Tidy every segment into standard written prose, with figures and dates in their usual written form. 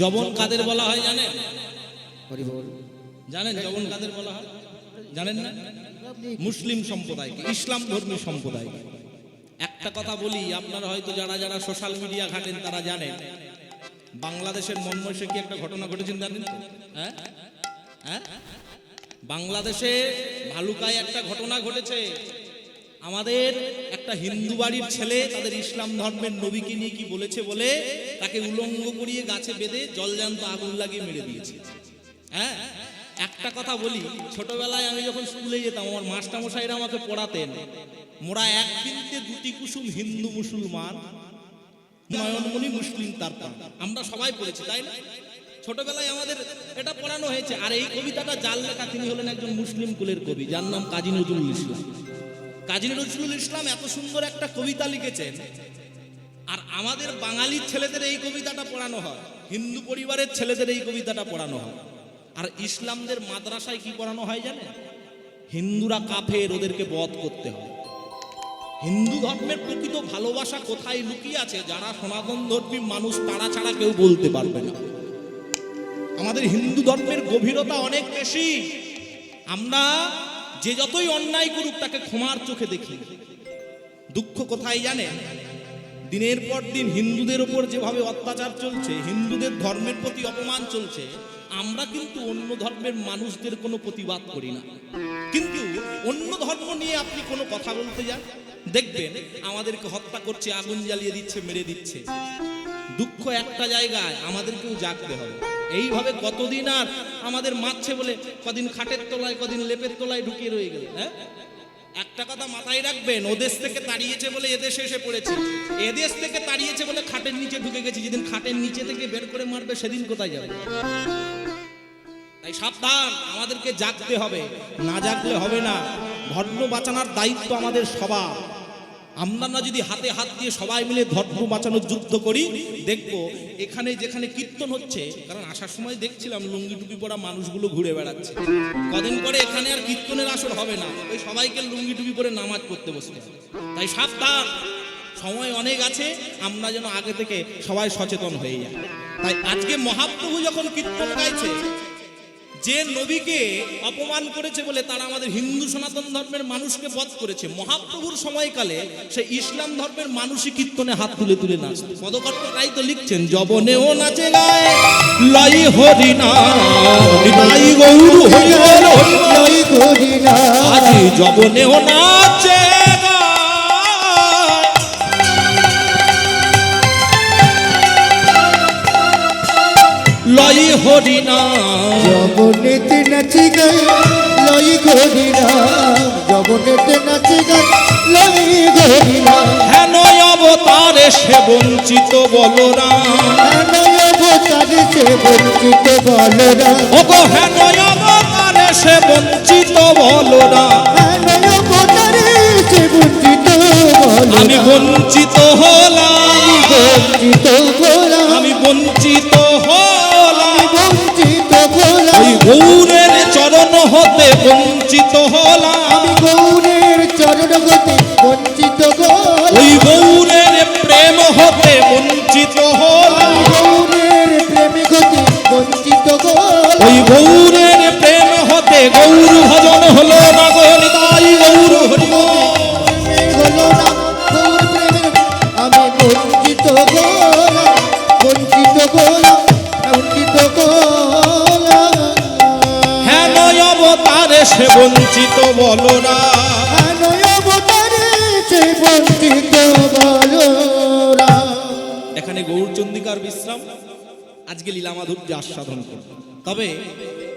জবন কাদের বলা হয় জানেন? জানেন জবন কাদের বলা হয়? জানেন না? মুসলিম সম্প্রদায়কে, ইসলাম ধর্মী সম্প্রদায়কে। একটা কথা বলি, আপনারা হয়তো যারা যারা সোশ্যাল মিডিয়া ঘাটেন তারা জানেন, বাংলাদেশের মনমোষে কি একটা ঘটনা ঘটেছেন জানেন? হ্যাঁ হ্যাঁ, বাংলাদেশে ভালুকায় একটা ঘটনা ঘটেছে। আমাদের একটা হিন্দু বাড়ির ছেলে তাদের ইসলাম ধর্মের নবীকে নিয়ে কি বলেছে বলে তাকে উলঙ্গ করিয়ে গাছে বেঁধে জলজান্ত আগুন লাগিয়ে মেরে দিয়েছে। হ্যাঁ, একটা কথা বলি, ছোটবেলায় আমি যখন স্কুলে যেতাম আমার মাস্টারমশাইরা আমাকে পড়াতেন, মোরা এক বিনতে দুটি কুসুম হিন্দু মুসলমান, নয়নমণি মুসলিম তার প্রাণ। আমরা সবাই পড়েছি তাই না? ছোটবেলায় আমাদের এটা পড়ানো হয়েছে। আর এই কবিতাটা যার লেখা তিনি হলেন একজন মুসলিম কুলের কবি, যার নাম কাজী নজরুল ইসলাম। কাজী নজরুল ইসলাম এত সুন্দর একটা কবিতা লিখেছেন, আর আমাদের বাঙালির ছেলেদের এই কবিতাটা পড়ানো হয়, হিন্দু পরিবারের ছেলেদের এই কবিতাটা পড়ানো হয়। আর ইসলামদের মাদ্রাসায় কি পড়ানো হয় জানে? হিন্দুরা কাফের, ওদেরকে বধ করতে হয়। হিন্দু ধর্মের প্রকৃত ভালোবাসা কোথায় লুকিয়ে আছে, যারা সনাতন ধর্মী মানুষ তারা ছাড়া কেউ বলতে পারবে না। আমাদের হিন্দু ধর্মের গভীরতা অনেক বেশি। আমরা যে যতই অন্যায় করুক তাকে ক্ষমার চোখে দেখি। দুঃখ কোথায় জানেন? দিনের পর দিন হিন্দুদের উপর যেভাবে অত্যাচার চলছে, হিন্দুদের ধর্মের প্রতি অপমান চলছে, আমরা কিন্তু অন্য ধর্মের মানুষদের কোনো প্রতিবাদ করি না। কিন্তু অন্য ধর্ম নিয়ে আপনি কোনো কথা বলতে যান, দেখবেন আমাদেরকে হত্যা করছে, আগুন জ্বালিয়ে দিচ্ছে, মেরে দিচ্ছে। দুঃখ একটা জায়গায়, আমাদেরকেও জাগতে হবে। এইভাবে কতদিন আর আমাদের মারছে বলে কদিন খাটের তলায়, কদিন লেপের তলায় ঢুকিয়ে রয়ে গেল। হ্যাঁ, একটা কথা মাথায় রাখবেন, ওদেশ থেকে তাড়িয়েছে বলে এদেশে এসে পড়েছে, এদেশ থেকে তাড়িয়েছে বলে খাটের নিচে ঢুকে গেছি। যেদিন খাটের নিচে থেকে বের করে মারবে সেদিন কোথায় যাবে? তাই সাবধান, আমাদেরকে জাগতে হবে, না জাগলে হবে না। ধর্ম বাঁচানোর দায়িত্ব আমাদের সবার। আমরা না যদি হাতে হাত দিয়ে সবাই মিলে ধর্ম বাঁচানোর যুদ্ধ করি, দেখবো এখানে যেখানে কীর্তন হচ্ছে, কারণ আসার সময় দেখছিলাম লুঙ্গি টুপি পরা মানুষগুলো ঘুরে বেড়াচ্ছে। কদিন পরে এখানে আর কীর্তনের আসর হবে না, ওই সবাইকে লুঙ্গি টুপি পরে নামাজ পড়তে বসতে। তাই সাবধান, সময় অনেক আছে, আমরা যেন আগে থেকে সবাই সচেতন হয়ে যাই। তাই আজকে মহাপ্রভু যখন কীর্তন গাইছে, যে নবীকে অপমান করেছে বলে তারা আমাদের হিন্দু সনাতন ধর্মের মানুষকে বধ করেছে, মহাপ্রভুর সময়কালে সে ইসলাম ধর্মের মানুষই কীর্তনে হাত তুলে তুলে নাচে। পদকর্তা তাই তো লিখছেন, জবনেও নাচে গায় লাই হরি নাম, লাই গৌর হরি লাই হরি নাম, আজি জবনেও নাচে লই হরি নাম, জবনেতে নাচে গায় লই হরি নাম, জবনেতে নাচে গায় লই হরি নাম। হেন অবতারে সে বঞ্চিত বলরাম, হেন অবতারে সে বঞ্চিত বলরাম, ওগো হেন অবতারে সে বঞ্চিত বলরাম, হেন অবতারে সে বঞ্চিত বলরাম। আমি বঞ্চিত হলাম, বঞ্চিত হলাম, আমি বঞ্চিত হলাম, বঞ্চিত হলাম। ওই গৌরের চরণ হতে বঞ্চিত হলাম, আমি গৌরের চরণ হতে বঞ্চিত হলাম, ওই গৌরের প্রেম হতে বঞ্চিত হলাম, গৌরের প্রেমে হতে বঞ্চিত হলাম। ওই গৌরের প্রেম হতে গৌর ভজন হলো না গো নিতাই গৌর হরি হলো না গৌর প্রেমে আমি বঞ্চিত হলাম, বঞ্চিত হলাম, বঞ্চিত হলাম। হেন অবতারে সে বঞ্চিত বলরাম, হেন অবতারে সে বঞ্চিত বলরাম। এখানে গৌরচন্দিকার বিশ্রাম, আজকে লীলা মাধুর্য আস্বাদন করব। তবে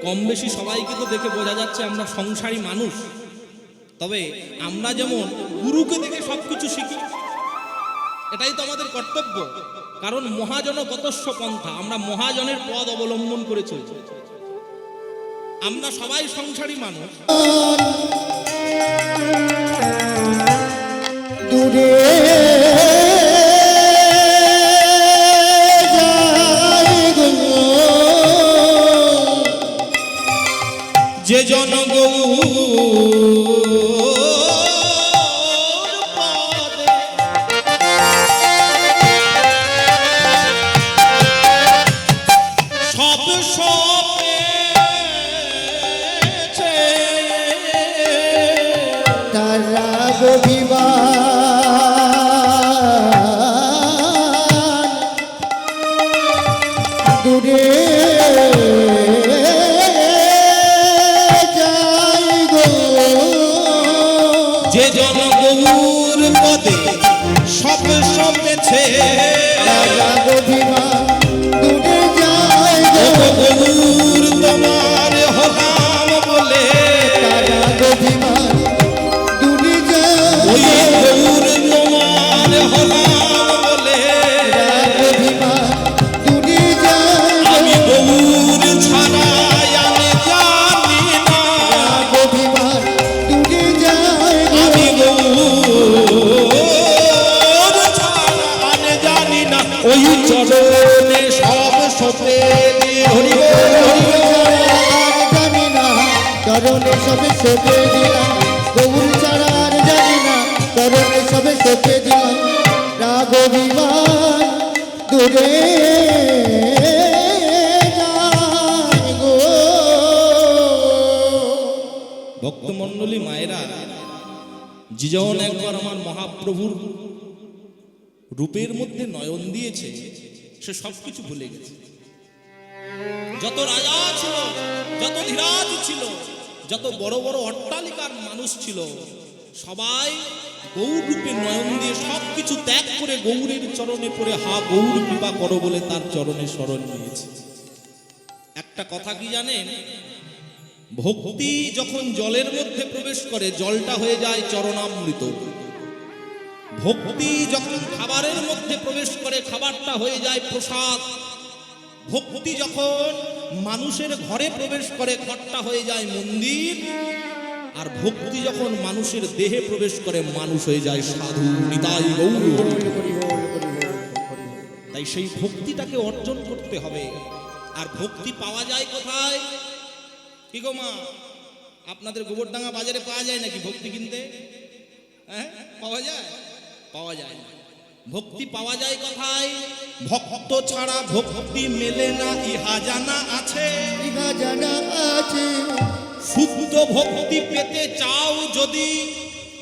কম বেশি সবাইকে তো দেখে বোঝা যাচ্ছে আমরা সংসারী মানুষ। তবে আমরা যেমন গুরুকে দেখে সবকিছু শিখি, এটাই তো আমাদের কর্তব্য। কারণ মহাজন গতস্ব পন্থা, আমরা মহাজনের পদ অবলম্বন করে চলছি। আমরা সবাই সংসারী মানুষ। দূরে যে জন সপেছে তার রাগ অভিমান দূরে যাই গো যে জন গৌর পদে সব সপেছে তার রাগ অভিমান দূরে যাই গো গৌর তোমার হলাম বলে তার রাগ অভিমান দূরে ওই যাই গৌর তোমার হলাম বলে রাগ অভিমান দূরে যাই আমি গৌর ছাড়া আমি জানি না রাগ অভিমান দূরে যাই আমি গৌর ছাড়া আমি জানি না ওই চরণে সব সতে হরি বল, হরি বল। জানি না চরণে সবে সপে দিলাম গৌর ছাড়া আর জানি না চরণে সবে সপে দিলাম রাগ অভিমান দূরে যাই গো ভক্তমণ্ডলী মায়েরা, জীবন একবার আমার মহাপ্রভুর রূপের মধ্যে নয়ন দিয়েছে, সে সবকিছু ভুলে গেছে। যত রাজা ছিল, যত ধীরাজ ছিল, যত বড় বড় অট্টালিকার মানুষ ছিল, সবাই গৌর রূপে নয়ন দিয়ে সবকিছু ত্যাগ করে গৌরের চরণে পড়ে হা গৌর কৃপা করো বলে তার চরণে শরণ নিয়েছে। একটা কথা কি জানেন, ভক্তি যখন জলের মধ্যে প্রবেশ করে জলটা হয়ে যায় চরণামৃত। ভক্তি যখন খাবারের মধ্যে প্রবেশ করে খাবারটা হয়ে যায় প্রসাদ। ভক্তি যখন মানুষের ঘরে প্রবেশ করে ঘরটা হয়ে যায় মন্দির। আর ভক্তি যখন মানুষের দেহে প্রবেশ করে মানুষ হয়ে যায় সাধু। নিতাই গৌর। তাই সেই ভক্তিটাকে অর্জন করতে হবে। আর ভক্তি পাওয়া যায় কোথায়? কি গো মা, আপনাদের গোবরডাঙ্গা বাজারে পাওয়া যায় নাকি ভক্তি কিনতে? হ্যাঁ, পাওয়া যায়? পাওয়া যায় না। ভক্তি পাওয়া যায় কোথায়? ভক্ত ছাড়া ভক্তি মেলে না, ইহা জানা আছে। ইহা জানা আছে শুদ্ধ ভক্তি পেতে চাও যদি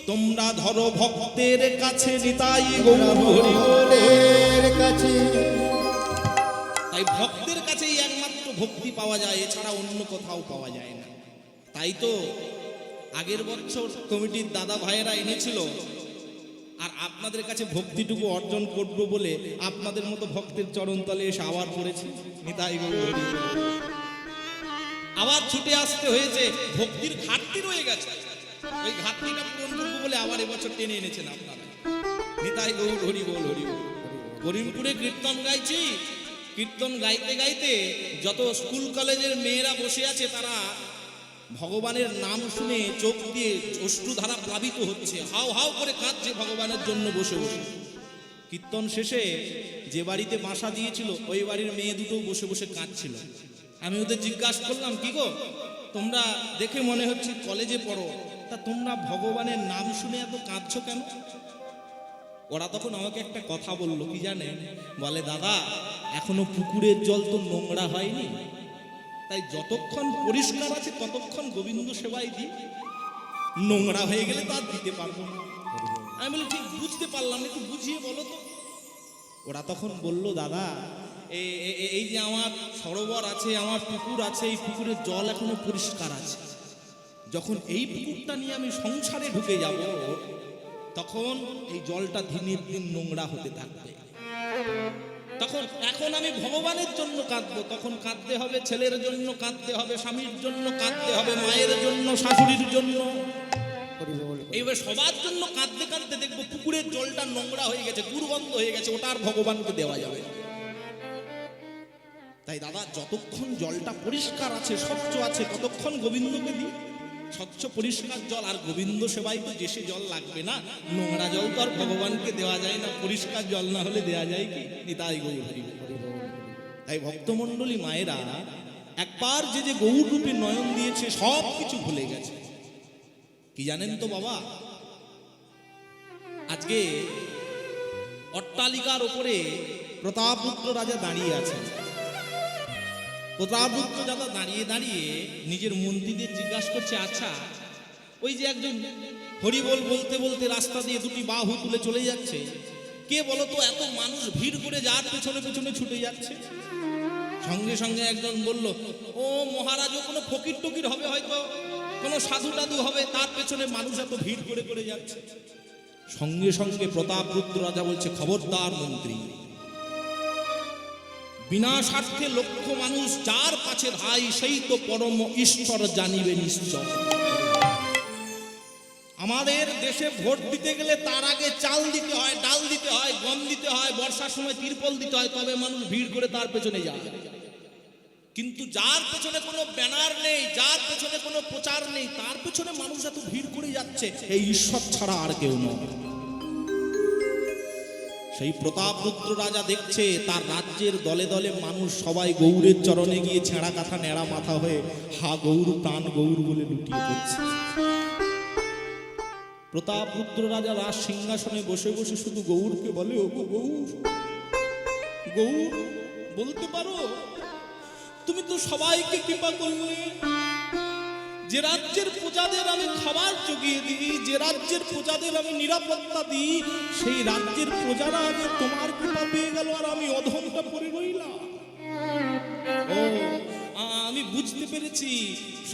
তোমরা ধরো ভক্তের কাছে। নিতাই গৌর হরি বল। ভক্তের কাছে তাই ভক্তের কাছেই একমাত্র ভক্তি পাওয়া যায়, এছাড়া অন্য কোথাও পাওয়া যায় না। তাই তো আগের বছর কমিটির দাদা ভাইয়েরা এনেছিল, আর আপনাদের কাছে ভক্তিটুকু অর্জন করবো বলে আপনাদের মতো ভক্তের চরণতলে এসে আবার পড়েছি। নিতাই গৌর হরি বল। আবার ছুটে আসতে হয়েছে, ভক্তির ঘাটতি রয়ে গেছে, ওই ঘাটতিটা পূরণ করবো বলে আবার এবছর টেনে এনেছেন আপনারা। নিতাই গৌর হরি বল, হরি বল। করিমপুরে কীর্তন গাইছি, কীর্তন গাইতে গাইতে যত স্কুল কলেজের মেয়েরা বসে আছে তারা ভগবানের নাম শুনে চোখ দিয়ে অশ্রুধারা প্লাবিত হচ্ছে, হাউ হাউ করে কাঁদছে ভগবানের জন্য বসে বসে। কীর্তন শেষে যে বাড়িতে বাসা দিয়েছিল ওই বাড়ির মেয়ে দুটো বসে বসে কাঁদছিল। আমি ওদের জিজ্ঞাসা করলাম, কি গো তোমরা দেখে মনে হচ্ছে কলেজে পড়ো, তা তোমরা ভগবানের নাম শুনে এত কাঁদছো কেন? ওরা তখন আমাকে একটা কথা বললো, কি জানেন? বলে, দাদা এখনো পুকুরের জল তো নোংরা হয়নি, তাই যতক্ষণ পরিষ্কার আছে ততক্ষণ গোবিন্দ সেবাই দিই, নোংরা হয়ে গেলে তা দিতে পারবো না। আমি বলি, ঠিক বুঝতে পারলাম, একটু বুঝিয়ে বলো তো। ওরা তখন বলল, দাদা এই যে আমার সরোবর আছে, আমার পুকুর আছে, এই পুকুরের জল এখনো পরিষ্কার আছে। যখন এই পুকুরটা নিয়ে আমি সংসারে ঢুকে যাব তখন এই জলটা দিনের দিন নোংরা হতে থাকবে। তখন এখন আমি ভগবানের জন্য কাঁদবো, তখন কাঁদতে হবে ছেলের জন্য, কাঁদতে হবে স্বামীর জন্য, কাঁদতে হবে মায়ের জন্য, শাশুড়ির জন্য। এইবার সবার জন্য কাঁদতে কাঁদতে দেখবো পুকুরের জলটা নোংরা হয়ে গেছে, দুর্গন্ধ হয়ে গেছে, ওটা আর ভগবানকে দেওয়া যাবে না। তাই দাদা যতক্ষণ জলটা পরিষ্কার আছে, স্বচ্ছ আছে, ততক্ষণ গোবিন্দকে দিই। স্বচ্ছ পরিষ্কার জল আর গোবিন্দ সেবাই তো দেশে জল লাগবে না। নোংরা জল তো আর ভগবানকে দেওয়া যায় না, পরিষ্কার জল না হলে দেওয়া যায় কি? নিতাই গৌর হরি বল। তাই ভক্তমণ্ডলী মায়েরা, একবার যে যে গৌর রূপে নয়ন দিয়েছে সব কিছু ভুলে গেছে। কি জানেন তো বাবা, আজকে অট্টালিকার ওপরে প্রতাপরুদ্র রাজা দাঁড়িয়ে আছেন। প্রতাপরুদ্র রাজা দাঁড়িয়ে দাঁড়িয়ে নিজের মন্ত্রীদের জিজ্ঞাসা করছে, আচ্ছা ওই যে একজন হরিবোল বলতে বলতে রাস্তা দিয়ে দুটি বাহু তুলে চলে যাচ্ছে, কে বলো তো এত মানুষ ভিড় করে যার পেছনে পেছনে ছুটে যাচ্ছে? সঙ্গে সঙ্গে একজন বলল, ও মহারাজ, ও কোনো ফকির টকির হবে, হয়তো কোনো সাধু টাধু হবে, তার পেছনে মানুষ এত ভিড় করে করে যাচ্ছে। সঙ্গে সঙ্গে প্রতাপরুদ্র রাজা বলছে, খবরদার মন্ত্রী, বিনা স্বার্থে লক্ষ মানুষ যার কাছে ধাই, সেই তো পরম ঈশ্বর জানিবে নিশ্চয়। আমাদের দেশে ভোট দিতে গেলে তার আগে চাল দিতে হয়, ডাল দিতে হয়, গম দিতে হয়, বর্ষার সময় তিরপল দিতে হয়, তবে মানুষ ভিড় করে তার পেছনে যায়। কিন্তু যার পেছনে কোনো ব্যানার নেই, যার পেছনে কোনো প্রচার নেই, তার পেছনে মানুষ এত ভিড় করে যাচ্ছে, এই ঈশ্বর ছাড়া আর কেউ নয়। সেই প্রতাপরুদ্র রাজা দেখছে তার রাজ্যের দলে দলে মানুষ সবাই গৌরের চরণে গিয়ে ছেঁড়া কাঁথা নেড়া মাথা হয়ে হা গৌর প্রাণ গৌর বলে লুটিয়ে পড়ছে। প্রতাপরুদ্র রাজা রাজ সিংহাসনে বসে বসে শুধু গৌরকে বলে, ও গৌর, গৌর বলতে পারো, তুমি তো সবাইকে কৃপা করলে, যে রাজ্যের প্রজাদের আমি খাবার জুগিয়ে দিই, যে রাজ্যের প্রজাদের আমি নিরাপত্তা দিই, সেই রাজ্যের প্রজারা আগে তোমার কৃপা পেয়ে গেল, আর আমি অধমটা পড়ে রইলাম। ও, আমি বুঝতে পেরেছি,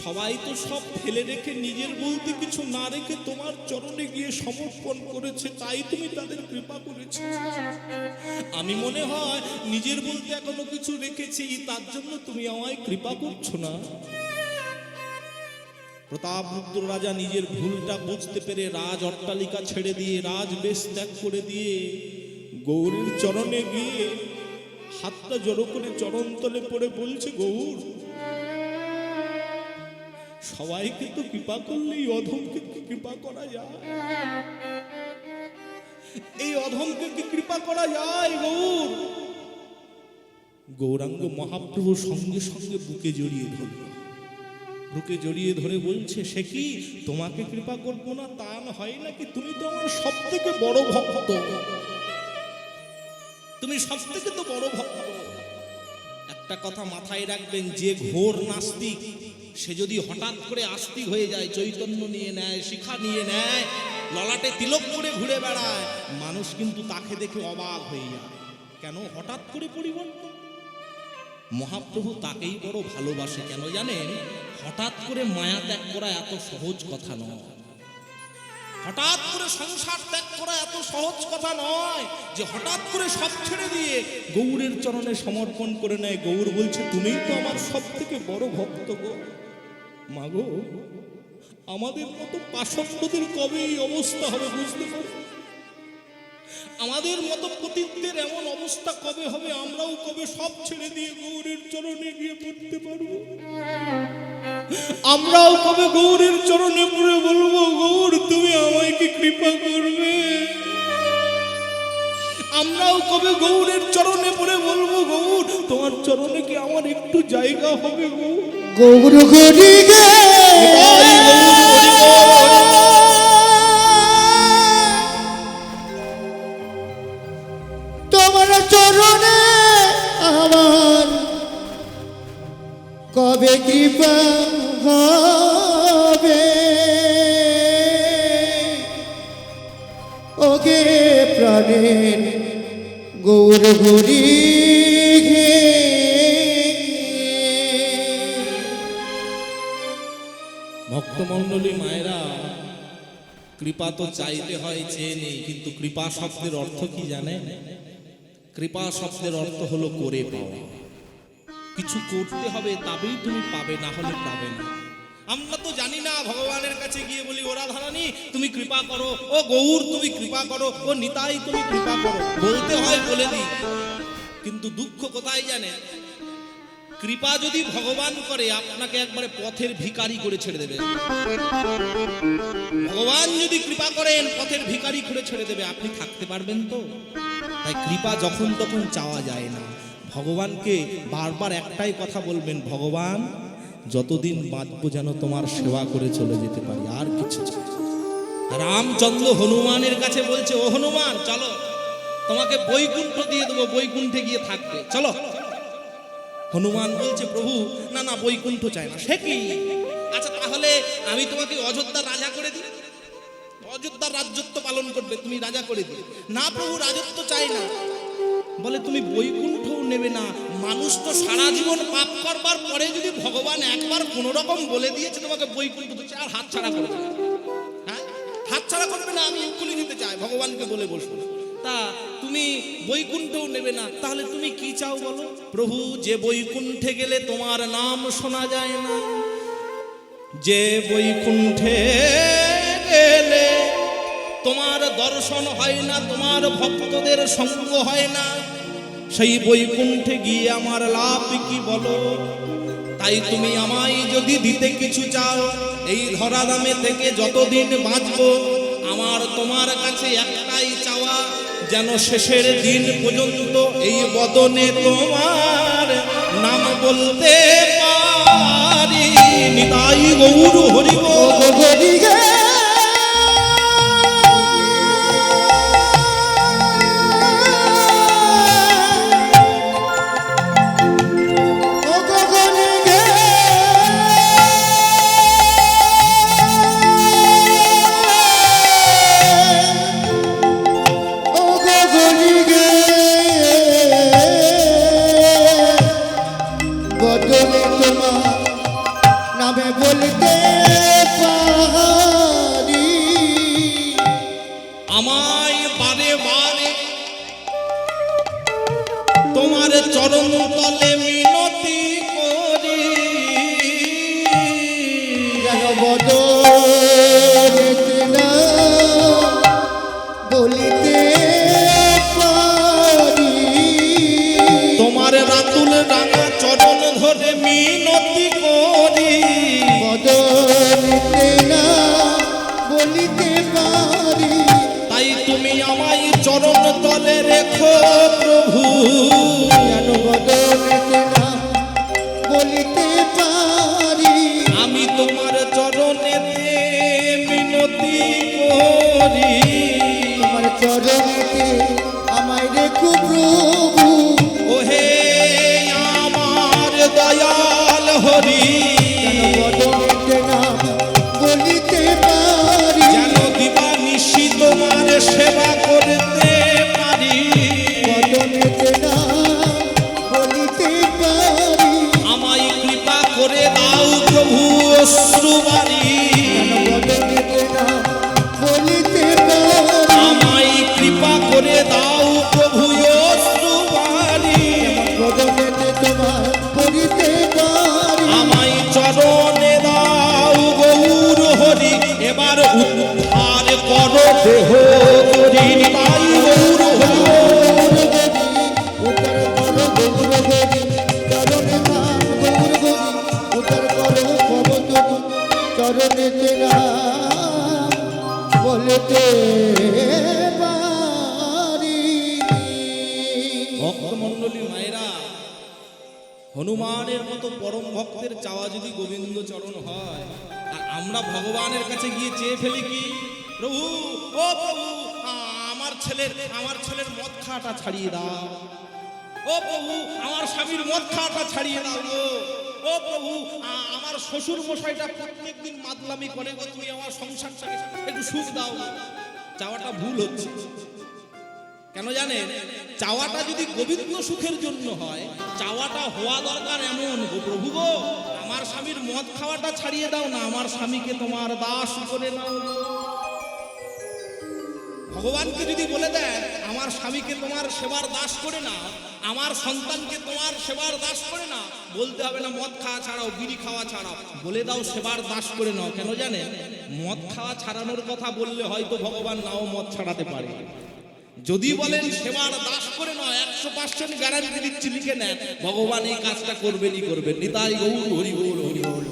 সবাই তো সব ফেলে রেখে, নিজের বলতে কিছু না রেখে তোমার চরণে গিয়ে সমর্পণ করেছে, তাই তুমি তাদের কৃপা করেছো। আমি মনে হয় নিজের বলতে এখনো কিছু রেখেছি, তার জন্য তুমি আমায় কৃপা করছো না। প্রতাপরুদ্র রাজা নিজের ভুলটা বুঝতে পেরে রাজ অট্টালিকা ছেড়ে দিয়ে, রাজ বেশ ত্যাগ করে দিয়ে গৌরের চরণে গিয়ে হাতটা জড়ো করে চরণ তলে পড়ে বলছে, গৌর, সবাইকে তো কৃপা করলেই অধমকে কি কৃপা করা যায়? এই অধমকে কি কৃপা করা যায় গৌর? গৌরাঙ্গ মহাপ্রভু সঙ্গে সঙ্গে বুকে জড়িয়ে ধরল, বুকে জড়িয়ে ধরে বলছে, সে কি তোমাকে কৃপা করবো না তা হয় নাকি? তুমি তো আমার সব থেকে বড় ভক্ত, তুমি সব থেকে তো বড় ভক্ত। একটা কথা মাথায় রাখবেন, যে ঘোর নাস্তিক সে যদি হঠাৎ করে আস্তিক হয়ে যায়, চৈতন্য নিয়ে নেয়, শিখা নিয়ে নেয়, ললাটে তিলক করে ঘুরে বেড়ায়, মানুষ কিন্তু তাকে দেখে অবাক হয়ে যায়। কেন হঠাৎ করে পরিবর্তন? মহাপ্রভু তাকেই বড় ভালোবাসে। কেন জানেন? হঠাৎ করে মায়া ত্যাগ করা এত সহজ কথা নয়, হঠাৎ করে সংসার ত্যাগ করা এত সহজ কথা নয়, যে হঠাৎ করে সব ছেড়ে দিয়ে গৌরের চরণে সমর্পণ করে নেয়। গৌর বলছে, তুমিই তো আমার সব থেকে বড় ভক্ত গো। মাগো, আমাদের মতো পাষণ্ডদের কবে এই অবস্থা হবে বুঝতে পারো? আমাদের মতো পতিতদের এমন অবস্থা কবে হবে? আমরাও কবে সব ছেড়ে দিয়ে গৌরের চরণে গিয়ে পড়তে পারবো? আমরাও কবে গৌরের চরণে পড়ে বলবো, গৌর তুমি আমায় কি কৃপা করবে? আমরাও কবে গৌরের চরণে পড়ে বলবো, গৌর তোমার চরণে কি আমার একটু জায়গা হবে? গৌর গরি গে তোমার চরণে আমার কবে কৃপা হবে? ওগে প্রাণের গৌর গরি গে। ভক্তমণ্ডলী মায়েরা, কৃপা তো চাইতে হয়, চেয়ে নেই। কিন্তু কৃপা শব্দের অর্থ কি জানেন? কৃপা শব্দের অর্থ হলো করে পাওয়া। কিছু করতে হবে তবেই তুমি পাবে, না হলে পাবে না। আমরা তো জানি না, ভগবানের কাছে গিয়ে বলি, ও রাধারানী তুমি কৃপা করো, ও গৌর তুমি কৃপা করো, ও নিতাই তুমি কৃপা করো, বলতে হয় বলে দিই। কিন্তু দুঃখ কোথায় জানেন? কৃপা যদি ভগবান করে, আপনাকে একবারে পথের ভিখারি করে ছেড়ে দেবে। ভগবান যদি কৃপা করেন, পথের ভিখারি করে ছেড়ে দেবে, আপনি থাকতে পারবেন তো? তাই কৃপা যখন তখন চাওয়া যায় না। ভগবানকে বারবার একটাই কথা বলবেন, ভগবান যতদিন বাঁচবো যেন তোমার সেবা করে চলে যেতে পারি, আর কিছু চাই না। রামচন্দ্র হনুমানের কাছে বলছে, ও হনুমান চলো, তোমাকে বৈকুণ্ঠ দিয়ে দেবো, বৈকুণ্ঠে গিয়ে থাকবে, চলো। হনুমান বলছে প্রভু না না বৈকুণ্ঠ চায় না। সে কি? আচ্ছা তাহলে আমি তোমাকে অযোধ্যার রাজা করে দিই, অযোধ্যার রাজত্ব পালন করবে, তুমি রাজা করে দিই। না প্রভু রাজত্ব চাই না। বলে তুমি বৈকুণ্ঠও নেবে না। মানুষ তো সারা জীবন পাপ করবার পরে যদি ভগবান একবার কোনো রকম বলে দিয়েছে তোমাকে বৈকুণ্ঠ দিচ্ছে, আর হাত ছাড়া করবে না। হ্যাঁ, হাত ছাড়া করবে না, আমি এক্ষুনি নিতে চাই, ভগবানকে বলে বসবো। তা তুমি বৈকুণ্ঠও নেবে না, তাহলে তুমি কি চাও বলো? প্রভু যে বৈকুণ্ঠে গেলে তোমার নাম শোনা যায় না, যে বৈকুণ্ঠে গেলে তোমার দর্শন হয় না, তোমার ভক্তদের সঙ্গ হয় না, সেই বৈকুণ্ঠে গিয়ে আমার লাভ কি বলো? তাই তুমি আমায় যদি দিতে কিছু চাও, এই ধরা দামে থেকে যতদিন বাঁচবো, আমার তোমার কাছে একটাই চাওয়া, যেন শেষের দিন পর্যন্ত এই বদনে তোমার নাম বলতে পারি। নিতাই গৌর হরি বল। নামে বলতে পারি, আমায় বারে বারে তোমার চরণ তলে মিনতি করি, যেন বদলেতে না বলিতে পারি। তোমার রাতুল রাঙা চরণ ধরে মিনতি করি, বদলিতে না বলিতে পারি। তাই তুমি আমায় চরণ তলে রেখো প্রভু, যেন বদলিতে না বলিতে পারি। আমি তোমার চরণেতে মিনতি করি। তোমার চরণেতে আমায় রেখো প্রভু, ওহে আমার দয়াল হরি, যেন বদলিতে না বলিতে পারি। যেন দিবানিশি তোমার সেবা করতে পারি। বদলিতে না বলিতে পারি। আমায় কৃপা করে দাও প্রভু অশ্রুবারি, যেন বদলিতে না বলিতে পারি। আমায় কৃপা করে দাও প্রভু অশ্রুবারি, বদলিতে তোমার বলিতে পারি। আমায় চরণে দাও গৌর হরি, এবার উদ্ধার করো দেহ করি। তাই গৌর হরি উত্তর করো গৌর গরি, চরণে নাম গৌর গরি। উত্তর করো ভবত চরণেতে নাম বলতে পারি। ভক্তমণ্ডলী মায়েরা, হনুমানের মতো পরম ভক্তের চাওয়া যদি গোবিন্দ চরণ হয়, আর আমরা ভগবানের কাছে গিয়ে চেয়ে ফেলি কি? প্রভু, ও প্রভু, আমার ছেলের মদ খাওয়াটা ছাড়িয়ে দাও। ও প্রভু, আমার স্বামীর মদ খাওয়াটা ছাড়িয়ে দাও গো। ও প্রভু, আমার শ্বশুর মশাইটা প্রত্যেকদিন মাতলামি করে গো, তুমি আমার সংসারটাকে একটু সুখ দাও। চাওয়াটা ভুল হচ্ছে। কেন জানেন? চাওয়াটা যদি গোবিন্দ সুখের জন্য হয়, চাওয়াটা হওয়া দরকার এমন, গো প্রভু গো, আমার স্বামীর মদ খাওয়াটা ছাড়িয়ে দাও না, আমার স্বামীকে তোমার দাস করে নাও। ভগবানকে যদি বলে দেন আমার স্বামীকে তোমার সেবার দাস করে না, আমার সন্তানকে তোমার সেবার দাস করে না, বলতে হবে না মদ খাওয়া ছাড়াও, বিড়ি খাওয়া ছাড়াও, বলে দাও সেবার দাস করে নাও। কেন জানেন? মদ খাওয়া ছাড়ানোর কথা বললে হয়তো ভগবান নাও মদ ছাড়াতে পারে। যদি বলেন সেবার দাস করে নয়, 100% গ্যারান্টি দিচ্ছি, লিখে নেন, ভগবান এই কাজটা করবেনই করবেন। নিতাই গৌর হরি বল, হরি বল।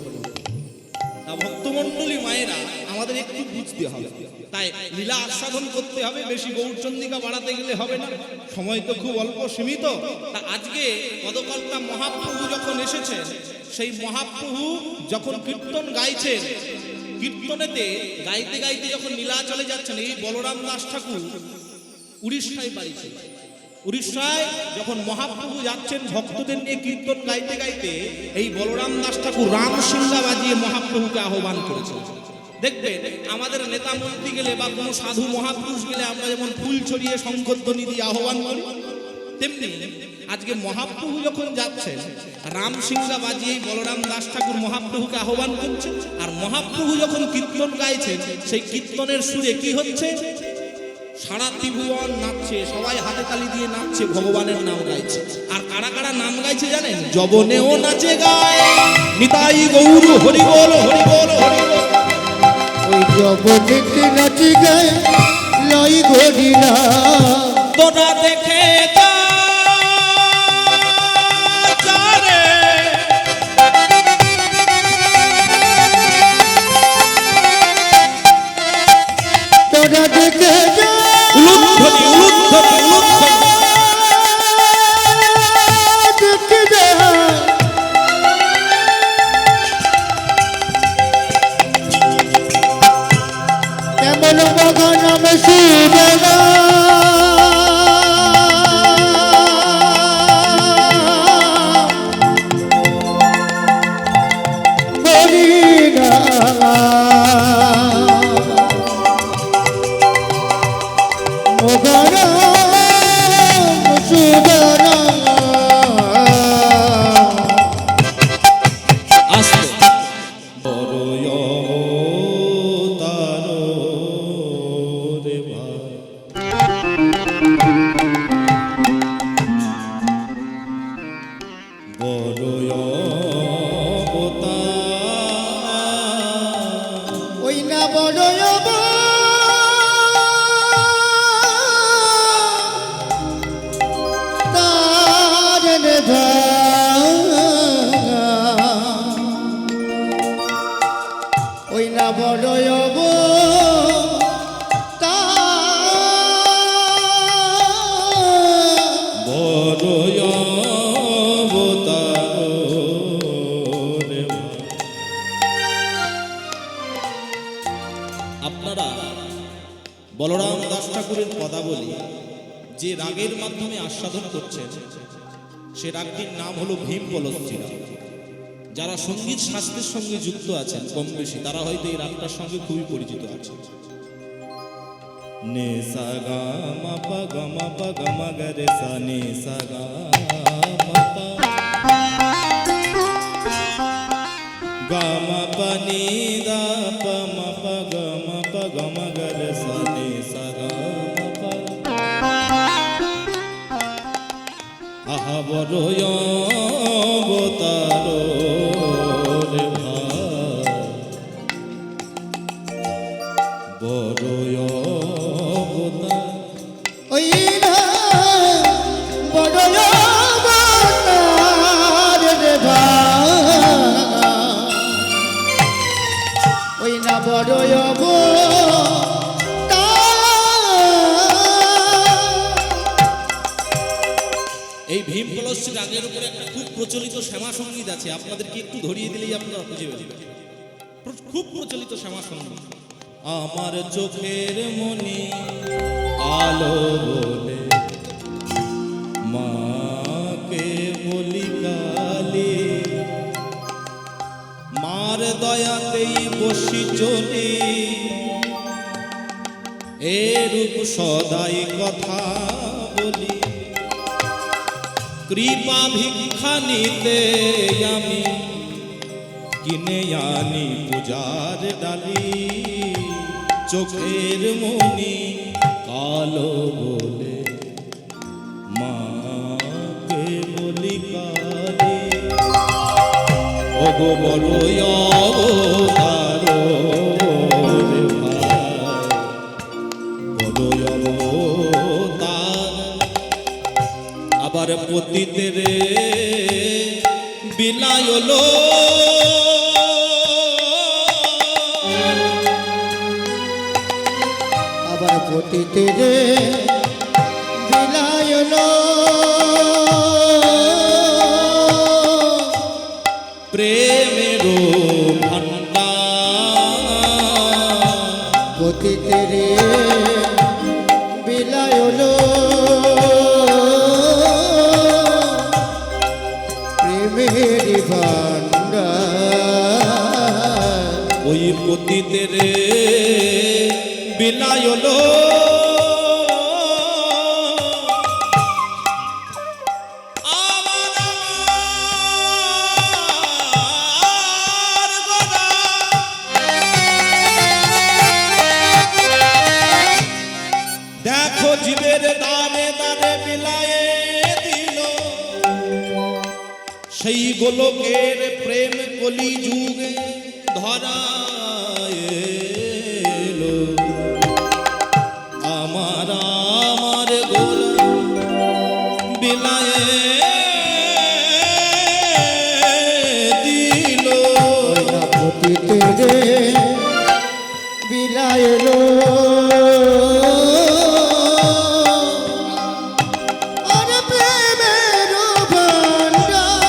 তা ভক্তমণ্ডলী মায়েরা, আমাদের একটু বুঝতে হবে, তাই লীলা আস্বাদন করতে হবে, বেশি গৌরচন্দিকা বাড়াতে গেলে হবে না, সময় তো খুব অল্প সীমিত। তা আজকে পদকর্তা মহাপ্রভু যখন এসেছেন, সেই মহাপ্রভু যখন কীর্তন গাইছেন, কীর্তনেতে গাইতে গাইতে যখন নীলাচলে যাচ্ছেন, এই বলরাম দাস ঠাকুর উড়িষ্যায় বাড়ি ছিল। উড়িষ্যায় যখন মহাপ্রভু যাচ্ছেন ভক্তদের নিয়ে কীর্তন গাইতে গাইতে এই বলরাম দাস ঠাকুর রামসিংহা বাজিয়ে মহাপ্রভুকে আহ্বান করেছেন। দেখবেন আমাদের নেতা মন্ত্রী গেলে বা কোনো সাধু মহাপুরুষ গেলে আমরা যেমন ফুল ছড়িয়ে শঙ্খধ্বনি দিয়ে আহ্বান করি, তেমনি আজকে মহাপ্রভু যখন যাচ্ছেন রামসিংহা বাজিয়ে বলরাম দাস ঠাকুর মহাপ্রভুকে আহ্বান করছেন। আর মহাপ্রভু যখন কীর্তন গাইছেন সেই কীর্তনের সুরে কি হচ্ছে, সারা ত্রিভুবন নাচছে, সবাই হাতে তালি দিয়ে নাচছে, ভগবানের নাম গাইছে। আর কারা কারা নাম গাইছে জানেন? যবনেও নাচে গায় নিতাই গৌর হরি বল হরি বল হরি বল। ওই জবনেতে নাচে গায় লাই ঘড়িরা তোরা দেখে যা রে, তোরা দেখে যা উলুধ্বনি উলুধ্বনি উলুধ্বনি। দেখে যা কেমন মগা নামে সুরেরা ওই না বড় তার ওই না বড় আপনারা বলরাম দাস ঠাকুরের পদাবলী যে রাগের মাধ্যমে আস্বাদন করছেন সে রাগটির নাম হলো ভীম পলশ্রী রাগ। যারা সঙ্গীত শাস্ত্রের সঙ্গে যুক্ত আছেন কম বেশি তারা হয়তো এই রাগটার সঙ্গে খুবই পরিচিত আছেন। নে সা গা মা পা গা মা পা গা মা গা রে সা নে সা গা মা পা গা মা পা নি দা পা মা পা গা মা পা গা মা গা রে সা নে সা গা মা পা। আহা বড় অবতার রে ভাই, বড় অবতার। ওই না বড় অবতার রে ভাই, ওই না বড় এই ভীম পলশ্রী রাগের উপরে একটা খুব প্রচলিত শ্যামা সঙ্গীত আছে, আপনাদেরকে একটু ধরিয়ে দিলেই আপনারা খুঁজে পাবেন। খুব প্রচলিত শ্যামা সঙ্গীত। আমার চোখের মনি আলো বলে মাকে বলি কালী, মার দয়াতেই বসি চলি, এরূপ সদাই কথা বলি। কৃপা ভিক্ষা নিতে আমি কিনে আনি পূজার ডালি, চোখের মনি কালো বলে মাকে বলি কালী। ওগো বড় অবতার রে ভাই, বড় অবতার। আবার পতিতের বিলায়লো, আবার পতিতে রে বিলায়লো, প্রেমের ভান্ডার। পতিতে রে বিলায়লো, পতিতের বিলায়লো দেখো জীবের দানে দানে বিলায়ে দিল সেই গোলকের প্রেম কলি যুগে ধরা এলো আমার আমার গোলা বিলায়ে দিল পতিতে বিলায়লো আরে প্রেমের ভান্ডার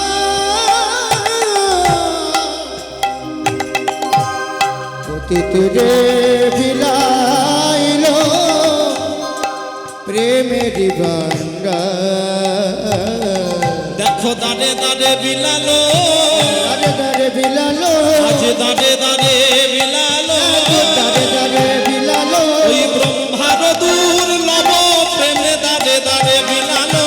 পতিতে বিলাইলো প্রেমের ভান্ডার দেখো দাঁড়ে দাঁড়ে বিলালো দাঁড়ে দাঁড়ে বিলালো আজ দাঁড়ে দাঁড়ে বিলালো দাঁড়ে দাঁড়ে বিলালো ওই ব্রহ্মার দূর লব প্রেমে দাঁড়ে দাঁড়ে বিলালো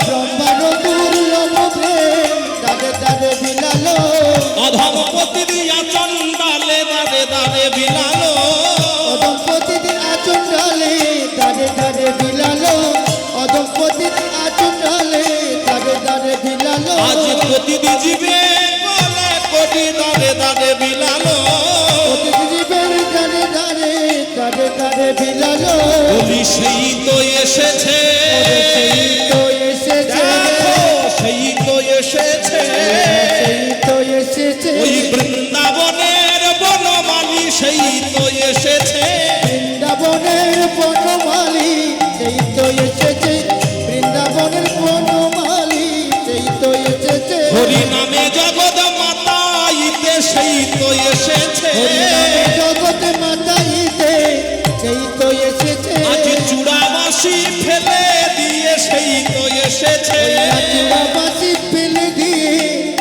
ব্রহ্মার দুর্লভ প্রেম দাঁড়ে দাঁড়ে বিলালো অধমপতি দিয়া চন্ডালে দাঁড়ে দাঁড়ে বিলালো অদম্পতি আচন ডালে দাঁড়ে দাঁড়ে বিলালো অদম্পতি আচন ডালে দাঁড়ে দাঁড়ে বিলালো আজ প্রতিদি জীবে বলে কোটি দাঁড়ে দাঁড়ে বিলালো জীবের দাঁড়ে দাঁড়ে দাঁড়ে দাঁড়ে বিলালো বলি সেই তো এসেছে সেই তো এসেছে দেখো সেই তো এসেছে সেই তো এসেছে ওই বৃন্দাবনের বনমালী সেই তো এসেছে বৃন্দাবনের বনমালী সেই তো এসেছে বৃন্দাবনের বনমালী সেই তো এসেছে হরি নামে জগৎ মাতাইতে সেই তো এসেছে হরিনামে জগতে মাতাইতে সেই তো এসেছে আজ চূড়াবাসী ফেলে দিয়ে সেই তো এসেছে চূড়াবাসী ফেলে দিয়ে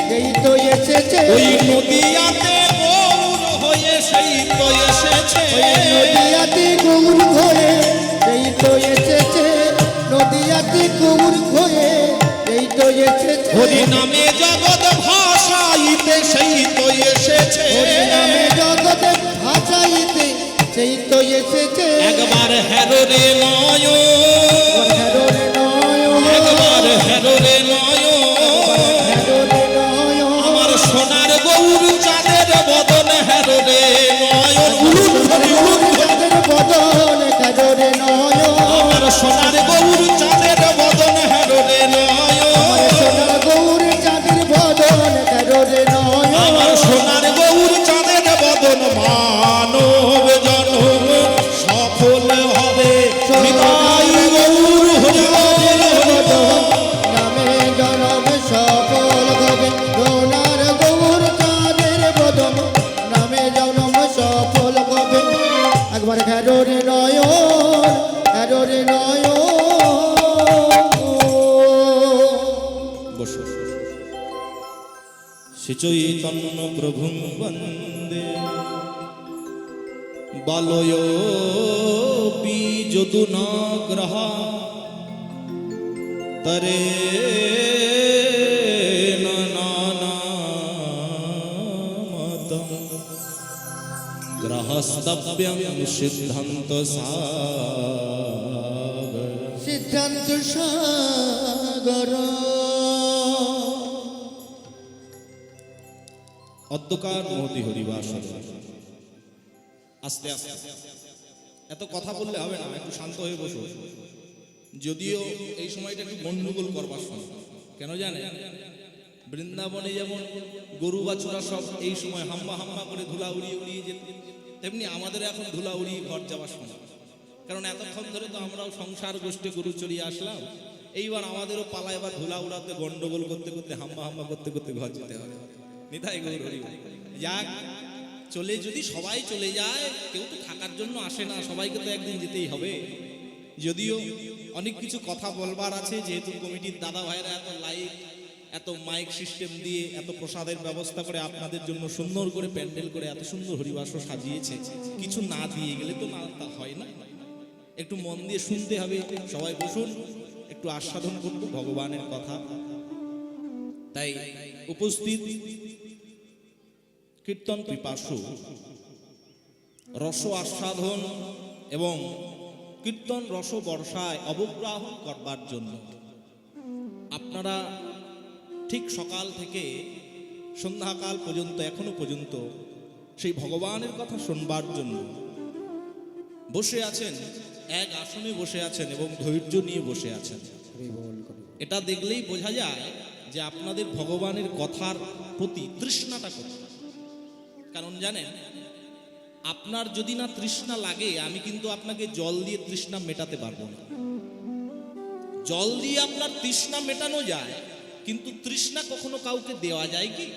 সেই তো এসেছে ওই নদিয়াতে গৌর হয়ে সেই তো এসেছে নদিয়াতে গৌর ঘরে সেই তো এসেছে নদিয়াতে গৌর ঘরে সেই তো এসেছে হরি নামে জগৎ ভাষাইতে সেই তো এসেছে হরিনামে জগতে ভাষাইতে সেই তো এসেছে একবার হেরোরে নয় হেরোরে নয়ন একবার হেরোরে নয় হেরোরে নয়ন আমার সোনার গৌর চাঁদের বদন হেরোরে নয়ন উলুন ধরি উলুন ধরি। চাঁদের বদন হেরোরে নয়ন আমার সোনার গৌর চাঁদের বদন হেরোরে নয়ন সোনার গৌর চাঁদের বদন হেরোরে নয়ন আমার সোনার গৌর চাঁদের বদন মানব জনম সফল হবে নিতাই গৌর হরি বল হরি বল। নামে জনম সফল হবে সোনার গৌর চাঁদের বদন নামে জনম সফল হবে একবার হেরোরে নয়ন হেরোরে নয়ন বসো শ্রী চৈতন্য প্রভুং বন্দে বালয়োপি যদুনা গ্রহা তরে গ্রহস্তব্যং সিদ্ধান্ত সাগর সিদ্ধান্ত সাগর অধ্যকার মহতি হরিবাস আস্তে আস্তে এত কথা বললে হবে না, একটু শান্ত হয়ে বসো। যদিও এই সময়টা একটু গন্ডগোল করবার সময়, কেন জানে বৃন্দাবনে যেমন গরু বাছুরা সব এই সময় হাম্বা হাম্বা করে ধুলা উড়িয়ে উড়িয়ে যেত, তেমনি আমাদের এখন ধুলা উড়িয়ে ঘর যাওয়ার সময়। কারণ এতক্ষণ ধরে তো আমরাও সংসার গোষ্ঠী গরু চড়িয়ে আসলাম, এইবার আমাদেরও পালা এবার ধুলা উড়াতে গন্ডগোল করতে করতে হাম্বা হাম্বা করতে করতে ঘর যেতে হবে। নিতাই গৌর হরি বল। যাক, চলে যদি সবাই চলে যায়, কেউ তো থাকার জন্য আসে না, সবাইকে তো একদিন যেতেই হবে। যদিও অনেক কিছু কথা বলবার আছে, যেহেতু কমিটির দাদা ভাইরা এত লাইট এত মাইক সিস্টেম দিয়ে এত প্রসাদের ব্যবস্থা করে আপনাদের জন্য সুন্দর করে প্যান্ডেল করে এত সুন্দর হরিবাসও সাজিয়েছে, কিছু না দিয়ে গেলে তো না তা হয় না। একটু মন দিয়ে শুনতে হবে। সবাই বসুন, একটু আস্বাদন করব ভগবানের কথা। তাই উপস্থিত কীর্তন পিপাসু, রস আস্বাদন এবং কীর্তন রস বর্ষায় অবগ্রাহন করবার জন্য আপনারা ঠিক সকাল থেকে সন্ধ্যাকাল পর্যন্ত এখনো পর্যন্ত সেই ভগবানের কথা শুনবার জন্য বসে আছেন, এক আসনে বসে আছেন এবং ধৈর্য নিয়ে বসে আছেন। এটা দেখলেই বোঝা যায় যে আপনাদের ভগবানের কথার প্রতি তৃষ্ণাটা কত। কারণ জানেন, আপনার যদি না তৃষ্ণা লাগে, আমি কিন্তু আপনাকে জল দিয়ে তৃষ্ণা মেটাতে পারবো না। জল দিয়ে আপনার তৃষ্ণা মেটানো যায়, কিন্তু তৃষ্ণা কখনো কাউকে দেওয়া যায় কি?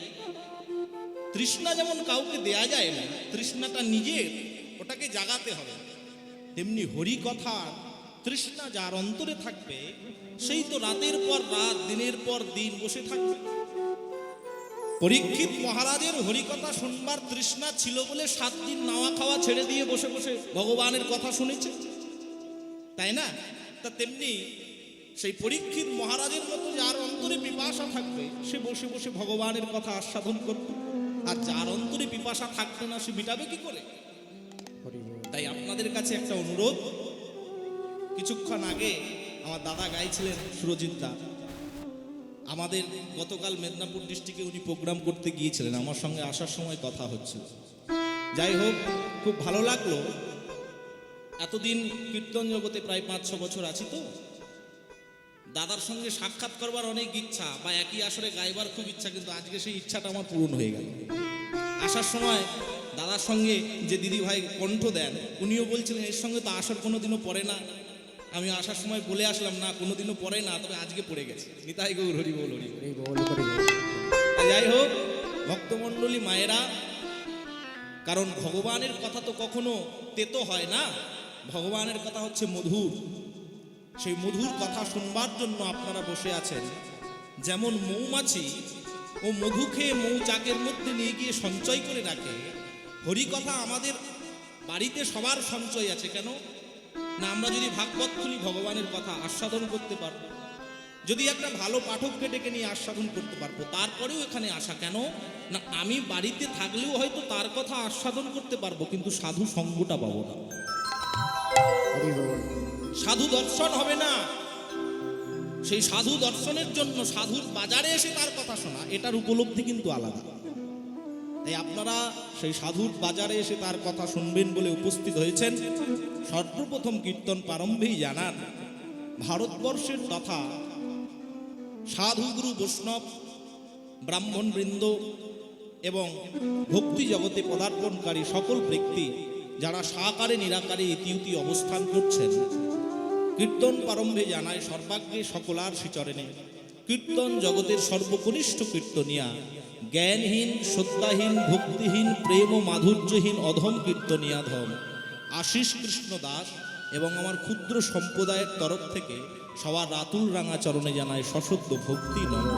তৃষ্ণা যেমন কাউকে দেয়া যায় না, তৃষ্ণাটা নিজের, ওটাকে জাগাতে হবে। তেমনি হরি কথা তৃষ্ণা যার অন্তরে থাকবে, সেই তো রাতের পর রাত দিনের পর দিন বসে থাকবে। পরীক্ষিত মহারাজের হরিকথা শুনবার তৃষ্ণা ছিল বলে 7 দিন নাওয়া খাওয়া ছেড়ে দিয়ে বসে বসে ভগবানের কথা শুনেছে, তাই না? তা তেমনি সেই পরীক্ষিত মহারাজের মতো যার অন্তরে পিপাসা থাকবে, সে বসে বসে ভগবানের কথা আস্বাদন করবে। আর যার অন্তরে পিপাসা থাকবে না, সে মিটাবে কি করে? তাই আপনাদের কাছে একটা অনুরোধ। কিছুক্ষণ আগে আমার দাদা গাইছিলেন, সুরজিৎ দা, আমাদের গতকাল মেদিনীপুর ডিস্ট্রিক্টে উনি প্রোগ্রাম করতে গিয়েছিলেন, আমার সঙ্গে আসার সময় কথা হচ্ছিল। যাই হোক, খুব ভালো লাগলো। এতদিন কীর্তন জগতে প্রায় 5-6 বছর আছি, তো দাদার সঙ্গে সাক্ষাৎ করবার অনেক ইচ্ছা, বা একই আসরে গাইবার খুব ইচ্ছা, কিন্তু আজকে সেই ইচ্ছাটা আমার পূরণ হয়ে গেল। আসার সময় দাদার সঙ্গে যে দিদি ভাই কণ্ঠ দেন, উনিও বলছিলেন এর সঙ্গে তো আসর কোনোদিনও পড়ে না। আমি আসার সময় বলে আসলাম, না কোনোদিনও পড়ে না, তবে আজকে পড়ে গেছে। নিতাই গৌর হরি বল, হরি বল। যাই হোক ভক্তমণ্ডলী মায়েরা, কারণ ভগবানের কথা তো কখনো তেতো হয় না, ভগবানের কথা হচ্ছে মধুর। সেই মধুর কথা শুনবার জন্য আপনারা বসে আছেন। যেমন মৌমাছি ও মধু খেয়ে মৌচাকের মধ্যে নিয়ে গিয়ে সঞ্চয় করে রাখে, হরি কথা আমাদের বাড়িতে সবার সঞ্চয় আছে। কেন না? আমরা যদি ভাগবত খুলি, ভগবানের কথা আস্বাদন করতে পারবো। যদি একটা ভালো পাঠককে ডেকে নিয়ে আস্বাদন করতে পারবো, তারপরেও এখানে আসা। কেন না? আমি বাড়িতে থাকলেও হয়তো তার কথা আস্বাদন করতে পারবো, কিন্তু সাধু সঙ্গটা পাবো না, সাধু দর্শন হবে না। সেই সাধু দর্শনের জন্য সাধুর বাজারে এসে তার কথা শোনা, এটার উপলব্ধি কিন্তু আলাদা। তাই আপনারা সেই সাধুর বাজারে এসে তার কথা শুনবেন বলে উপস্থিত হয়েছেন। সর্বপ্রথম কীর্তন প্রারম্ভেই জানান, ভারতবর্ষের তথা সাধু গুরু বৈষ্ণব ব্রাহ্মণ বৃন্দ এবং ভক্তি জগতে পদার্পণকারী সকল ব্যক্তি যারা সাকারে নিরাকারে ইতিউতি অবস্থান করছেন, কীর্তন প্রারম্ভে জানায় সর্বাগ্রে সকলার শ্রীচরণে কীর্তন জগতের সর্বকনিষ্ঠ কীর্তনিয়া, জ্ঞানহীন শ্রদ্ধাহীন ভক্তিহীন প্রেম ও মাধুর্যহীন অধম কীর্তনিয়া ধম আশিস কৃষ্ণ দাস এবং আমার ক্ষুদ্র সম্প্রদায়ের তরফ থেকে সবার রাতুল রাঙা চরণে জানায় সশব্দ ভক্তি নমঃ।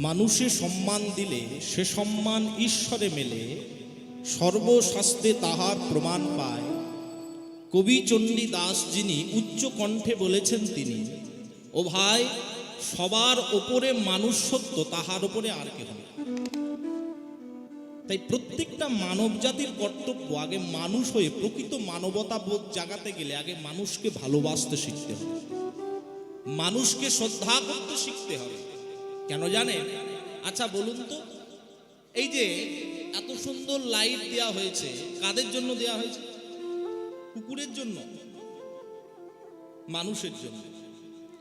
মানুষে সম্মান দিলে সে সম্মান ঈশ্বরে মেলে, সর্বশাস্ত্রে তাহার প্রমাণ পায়। কবি চণ্ডী দাস যিনি উচ্চ কণ্ঠে বলেছেন তিনি, ও ভাই সবার ওপরে মানুষ সত্য, তাহার ওপরে আর কেহ না। তাই প্রত্যেকটা মানব জাতির কর্তব্য, আগে মানুষ হয়ে প্রকৃত মানবতা বোধ জাগাতে গেলে আগে মানুষকে ভালোবাসতে শিখতে হবে, মানুষকে শ্রদ্ধা করতে শিখতে হবে। কেন জানেন? আচ্ছা বলুন তো, এই যে এত সুন্দর লাইট দেয়া হয়েছে, কাদের জন্য দেয়া হয়েছে? কুকুরের জন্য? মানুষের জন্য।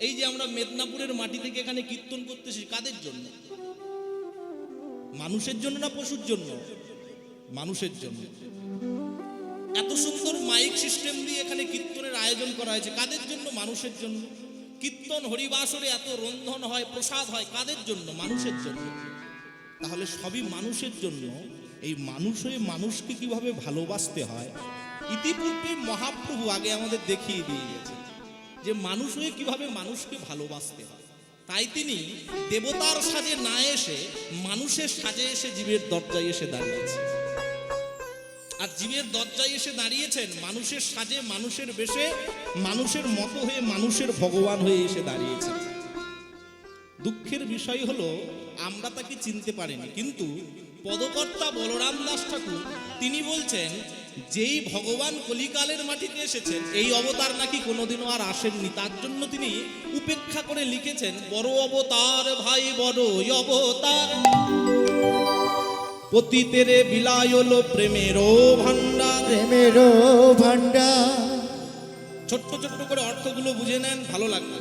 এই যে আমরা মেদিনীপুরের মাটি থেকে এখানে কীর্তন করতেছি, কাদের জন্য? মানুষের জন্য না পশুর জন্য? মানুষের জন্য। এত সুন্দর মাইক সিস্টেম দিয়ে এখানে কীর্তনের আয়োজন করা হয়েছে, কাদের জন্য? মানুষের জন্য। কীর্তন হরিবাসরে এত রন্ধন হয়, প্রসাদ হয়, কাদের জন্য? মানুষের জন্য। তাহলে সবই মানুষের জন্য। এই মানুষ হয়ে মানুষকে কিভাবে ভালোবাসতে হয় ইতিপূর্বে মহাপ্রভু আগে আমাদের দেখিয়ে দিয়ে গেছে। যে মানুষ হয়ে কিভাবে মানুষকে ভালোবাসতে হয়। তাই তিনি দেবতার সাজে না এসে মানুষের সাজে এসে জীবের দরজায় এসে দাঁড়িয়েছে। আর জীবের দরজায় এসে দাঁড়িয়েছেন মানুষের সাজে, মানুষের বেশে, মানুষের মতো হয়ে, মানুষের ভগবান হয়ে এসে দাঁড়িয়েছেন। দুঃখের বিষয় হলো আমরা তাকে চিনতে পারিনি, কিন্তু পদকর্তা বলরাম দাস ঠাকুর তিনি বলছেন যেই ভগবান কলিকালের মাটিতে এসেছেন এই অবতার নাকি কোনোদিনও আর আসেননি। তার জন্য তিনি উপেক্ষা করে লিখেছেন বড় অবতার ভাই বড়ই অবতার, পতিতেরে বিলায়ল প্রেমেরও ভান্ডার। প্রেমেরও ভান্ডার। ছোট্ট ছোট্ট করে অর্থগুলো বুঝে নেন, ভালো লাগবে।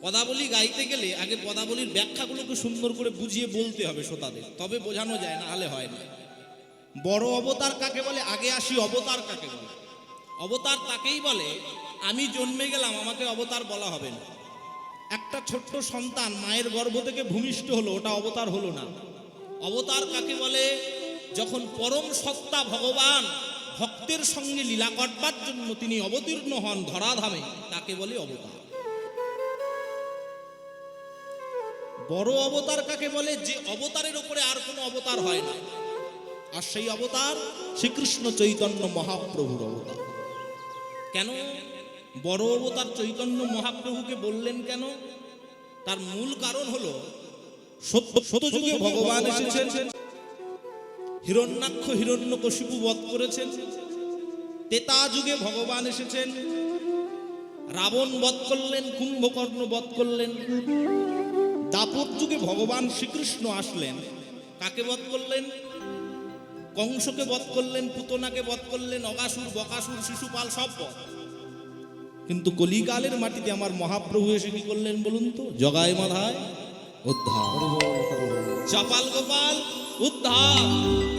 পদাবলী গাইতে গেলে আগে পদাবলীর ব্যাখ্যাগুলোকে সুন্দর করে বুঝিয়ে বলতে হবে শ্রোতাদের, তবে বোঝানো যায়, না হলে হয় না। বড় অবতার কাকে বলে? আগে আসি অবতার কাকে বলে। অবতার তাকেই বলে আমি জন্মে গেলাম, আমাকে অবতার বলা হবে না। একটা ছোট্ট সন্তান মায়ের গর্ভ থেকে ভূমিষ্ঠ হলো, ওটা অবতার হলো না। অবতার কাকে বলে? যখন পরম সত্তা ভগবান ভক্তের সঙ্গে লীলা করবার জন্য তিনি অবতীর্ণ হন ধরাধামে, তাকে বলে অবতার। বড় অবতার কাকে বলে? যে অবতারের উপরে আর কোনো অবতার হয় না, আর সেই অবতার শ্রীকৃষ্ণ চৈতন্য মহাপ্রভুর অবতার। কেন বড় অবতার চৈতন্য মহাপ্রভুকে বললেন কেন? তার মূল কারণ হলো সত্যযুগে ভগবান এসেছেন, হিরণ্যাক্ষ হিরণ্যকশিপু বধ করেছেন। ত্রেতা যুগে ভগবান এসেছেন, রাবণ বধ করলেন, কুম্ভকর্ণ বধ করলেন। দাপর যুগে ভগবান শ্রীকৃষ্ণ আসলেন, কাকে বধ করলেন? কংসকে বধ করলেন, পুতনাকে বধ করলেন, অগাসুর, বকাসুর, শিশুপাল সব বধ। কিন্তু কলিকালের মাটিতে আমার মহাপ্রভু এসে কি করলেন বলুন তো? জগায় মাধায় উদ্ধার, চাপাল গোপাল উদ্ধার,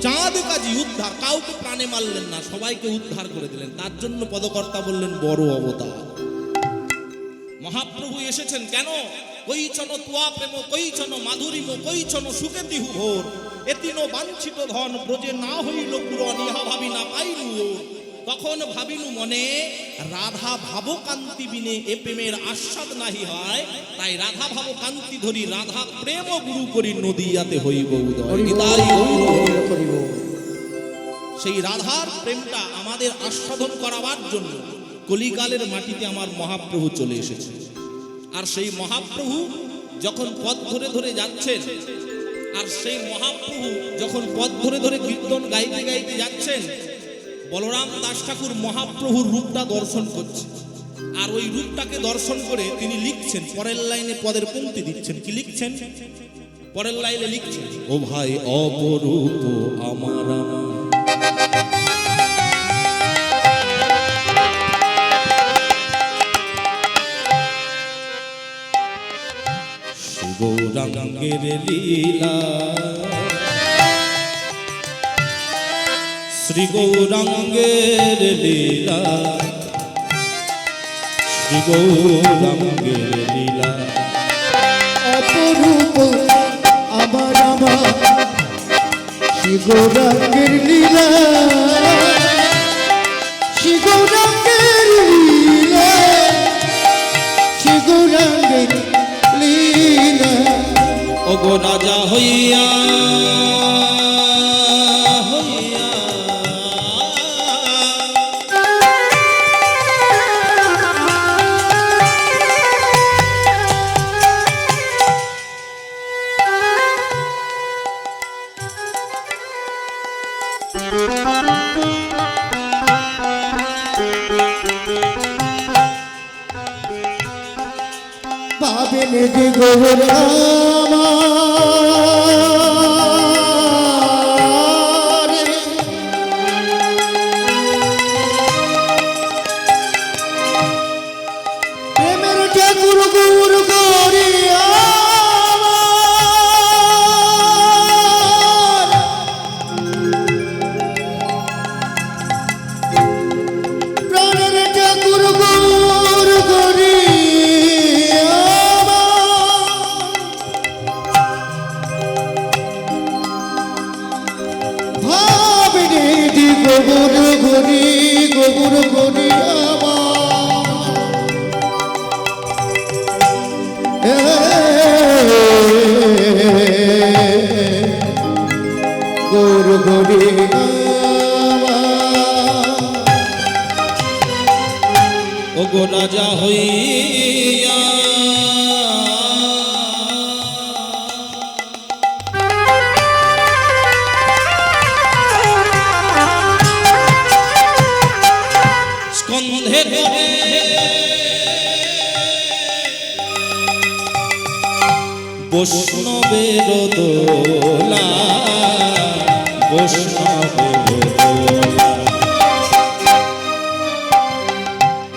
চাঁদ কাজী উদ্ধার। কাউকে প্রাণে মারলেন না, সবাইকে উদ্ধার করে দিলেন। তার জন্য পদকর্তা বললেন বড় অবতার। মহাপ্রভু এসেছেন কেন? কইছন তুয়া প্রেম, কইছন মাধুরীম, কইছন সুখে দিহু ভোর, এতিন বাঞ্ছিত ধন ব্রজে না হইল পূরণ, ইহা ভাবি না পাইলু ওর। তখন ভাবিনু মনে রাধা ভাব কান্তি বিনে এ প্রেমের আস্বাদ নাহি হয়, তাই রাধা ভাব কান্তি ধরি রাধা প্রেম গুরু করি নদীয়াতে হইব উদয়। নিতাই গৌর। সেই রাধার প্রেমটা আমাদের আস্বাদন করাবার জন্য কলিকালের মাটিতে আমার মহাপ্রভু চলে এসেছে। আর সেই মহাপ্রভু যখন পথ ধরে ধরে যাচ্ছেন, আর সেই মহাপ্রভু যখন পথ ধরে ধরে কীর্তন গাইতে গাইতে যাচ্ছেন, বলরাম দাস ঠাকুর মহাপ্রভুর রূপটা দর্শন করছে। আর ওই রূপটাকে দর্শন করে তিনি লিখছেন, পরের লাইনে পদের পংক্তি দিচ্ছেন। কি লিখছেন? পরের লাইনে লিখছেন ও ভাই অপরূপ আমার গৌরাঙ্গের লীলা, শ্রী গৌরাঙ্গের লীলা, শ্রী গৌরাঙ্গের লীলা। অপরূপ আমার আমার শ্রী গৌরাঙ্গের লীলা, শ্রী গৌরাঙ্গের লীলা, শ্রী গৌরাঙ্গের লীলা। ওগো রাজা হইয়া পাবেন যে গৌর আমার, প্রেমের ঠাকুর গৌর গৌরিয়া প্রাণের ঠাকুর গৌর গৌরিয়া। গৌর গরি ও গো রাজা হইয়া স্কন্ধে ধরে বৈষ্ণবের দোলা, বৈষ্ণবের দোলা,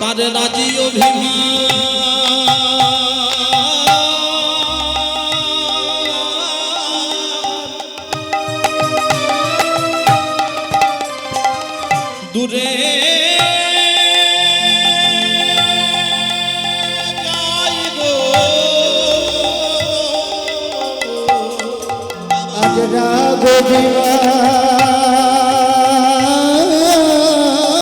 তার রাজি অভিমান দূরে যাই গো, আজ রাগ বিমান